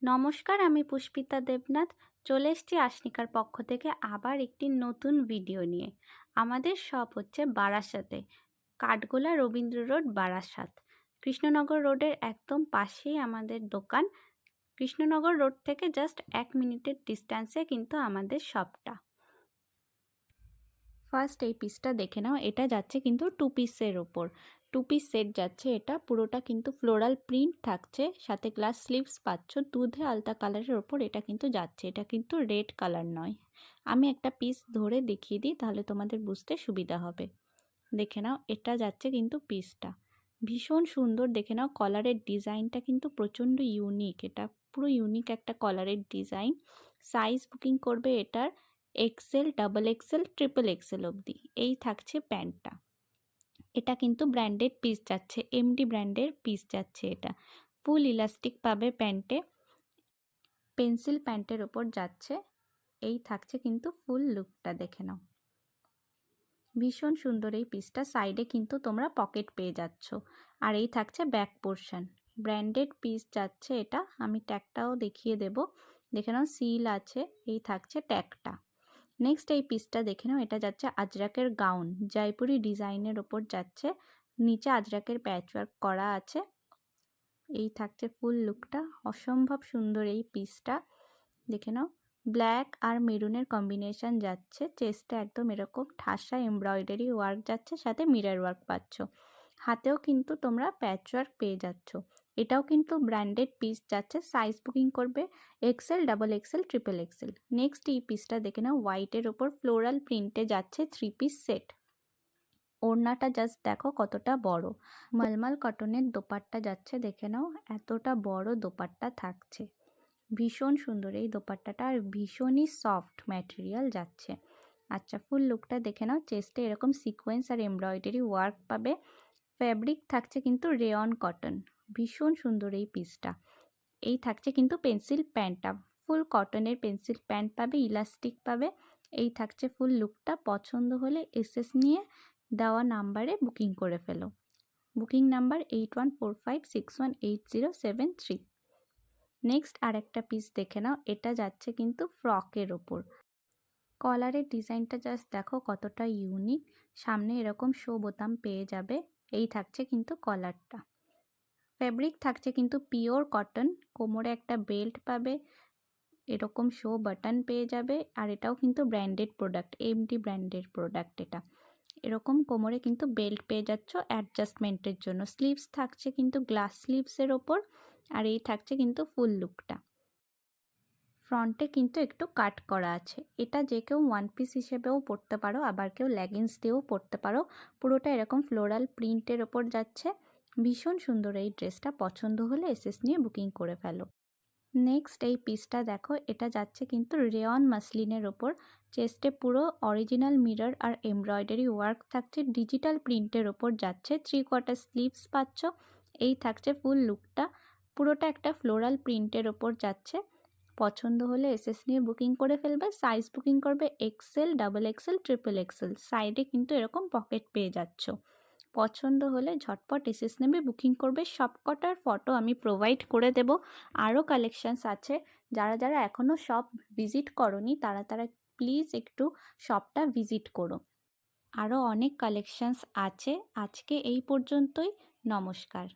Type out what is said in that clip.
নমস্কার, আমি পুষ্পিতা দেবনাথ। চলে এসেছি আশনিকার পক্ষ থেকে আবার একটি নতুন ভিডিও নিয়ে। আমাদের শপ হচ্ছে বারাসাতে, কাঠগোলা রবীন্দ্র রোড, বারাসাত। কৃষ্ণনগর রোডের একদম পাশেই আমাদের দোকান। কৃষ্ণনগর রোড থেকে জাস্ট 1 মিনিটের ডিস্ট্যান্সে কিন্তু আমাদের শপটা। ফার্স্ট এই পিসটা দেখে নাও, এটা যাচ্ছে কিন্তু 2 পিসের ওপর। 2 পিস সেট যাচ্ছে, এটা পুরোটা কিন্তু ফ্লোরাল প্রিন্ট থাকছে, সাথে গ্লাস স্লিভস পাচ্ছ। দুধে আলতা কালারের ওপর এটা কিন্তু যাচ্ছে, এটা কিন্তু রেড কালার নয়। আমি একটা পিস ধরে দেখিয়ে দিই, তাহলে তোমাদের বুঝতে সুবিধা হবে। দেখে নাও, এটা যাচ্ছে কিন্তু পিসটা ভীষণ সুন্দর। দেখে নাও, কলারের ডিজাইনটা কিন্তু প্রচণ্ড ইউনিক, এটা পুরো ইউনিক একটা কলারের ডিজাইন। সাইজ বুকিং করবে এটার XL, double XL, triple XL অবধি। এই থাকছে প্যান্টটা। এটা কিন্তু ব্র্যান্ডেড পিস যাচ্ছে, এমডি ব্র্যান্ডের পিস যাচ্ছে। এটা ফুল ইলাস্টিক পাবে প্যান্টে, পেন্সিল প্যান্টের ওপর যাচ্ছে। এই থাকছে কিন্তু ফুল লুকটা, দেখে নাও ভীষণ সুন্দর এই পিসটা। সাইডে কিন্তু তোমরা পকেট পেয়ে যাচ্ছ। আর এই থাকছে ব্যাক পোর্শন, ব্র্যান্ডেড পিস যাচ্ছে এটা। আমি ট্যাগটাও দেখিয়ে দেব, দেখে নাও সিল আছে। এই থাকছে ট্যাগটা। নেক্সট এই পিসটা দেখে নাও, এটা যাচ্ছে আজরাকের গাউন, জয়পুরি ডিজাইনের ওপর যাচ্ছে। নিচে আজরাকের প্যাচওয়ার্ক করা আছে। এই থাকছে ফুল লুকটা, অসম্ভব সুন্দর এই পিসটা। দেখে নাও, ব্ল্যাক আর মেরুনের কম্বিনেশন যাচ্ছে। চেস্টে একদম এরকম ঠাসা এমব্রয়ডারি ওয়ার্ক যাচ্ছে, সাথে মিরর ওয়ার্ক পাচ্ছ। হাতেও কিন্তু তোমরা প্যাচওয়ার্ক পেয়ে যাচ্ছ। এটাও কিন্তু ব্র্যান্ডেড পিস যাচ্ছে। সাইজ বুকিং করবে XL, double XL, triple XL. Next এই পিসটা দেখে নাও, হোয়াইটের ওপর ফ্লোরাল প্রিন্টে যাচ্ছে 3 পিস সেট। ওড়নাটা জাস্ট দেখো কতটা বড়, মালমাল কটনের দোপাট্টা যাচ্ছে। দেখে নাও, এতটা বড় দোপাট্টা থাকছে, ভীষণ সুন্দর এই দোপাট্টাটা, আর ভীষণই সফট ম্যাটেরিয়াল যাচ্ছে। আচ্ছা, ফুল লুকটা দেখে নাও। চেস্টে এরকম সিকোয়েন্স আর এমব্রয়ডারি ওয়ার্ক পাবে। ফ্যাব্রিক থাকছে কিন্তু রেয়ন কটন, ভীষণ সুন্দর এই পিসটা। এই থাকছে কিন্তু পেন্সিল প্যান্টটা, ফুল কটনের পেন্সিল প্যান্ট পাবে, ইলাস্টিক পাবে। এই থাকছে ফুল লুকটা। পছন্দ হলে এসএস নিয়ে দেওয়া নাম্বারে বুকিং করে ফেলো। Booking number 8145618073। নেক্সট আরেকটা পিস দেখে নাও, এটা যাচ্ছে কিন্তু ফ্রকের ওপর। কলারের ডিজাইনটা জাস্ট দেখো কতটা ইউনিক। সামনে এরকম শো বোতাম পেয়ে যাবে। এই থাকছে কিন্তু কলারটা। ফ্যাব্রিক থাকছে কিন্তু পিওর কটন। কোমরে একটা বেল্ট পাবে, এরকম শো বাটন পেয়ে যাবে। আর এটাও কিন্তু ব্র্যান্ডেড প্রোডাক্ট, এমডি ব্র্যান্ডের প্রোডাক্ট এটা। এরকম কোমরে কিন্তু বেল্ট পেয়ে যাচ্ছ অ্যাডজাস্টমেন্টের জন্য। স্লিভস থাকছে কিন্তু গ্লাস স্লিভসের ওপর। আর এই থাকছে কিন্তু ফুল লুকটা। ফ্রন্টে কিন্তু একটু কাট করা আছে। এটা যে কেউ ওয়ান পিস হিসেবেও পরতে পারো, আবার কেউ লেগিংস দিয়েও পরতে পারো। পুরোটা এরকম ফ্লোরাল প্রিন্টের ওপর যাচ্ছে। ভীষণ সুন্দর এই ড্রেসটা। পছন্দ হলে এসএস নিয়ে বুকিং করে ফেলো। নেক্সট এই পিসটা দেখো, এটা যাচ্ছে কিন্তু রেয়ন মাসলিনের ওপর। চেস্টে পুরো অরিজিনাল মিরর আর এমব্রয়ডারি ওয়ার্ক থাকছে, ডিজিটাল প্রিন্টের ওপর যাচ্ছে। 3/4 স্লিভস পাচ্ছ। এই থাকছে ফুল লুকটা, পুরোটা একটা ফ্লোরাল প্রিন্টের ওপর যাচ্ছে। পছন্দ হলে এসএস নিয়ে বুকিং করে ফেলবে। সাইজ বুকিং করবে XL, double XL, triple XL. সাইডে কিন্তু এরকম পকেট পেয়ে যাচ্ছ। পছন্দ হলে ঝটপট এসএস নেবে, বুকিং করবে। সবকটার ফটো আমি প্রোভাইড করে দেব। আরও কালেকশানস আছে। যারা যারা এখনও শপ ভিজিট করনি, তারা তারা প্লিজ একটু শপটা ভিজিট করো। আরও অনেক কালেকশানস আছে। আজকে এই পর্যন্তই। নমস্কার।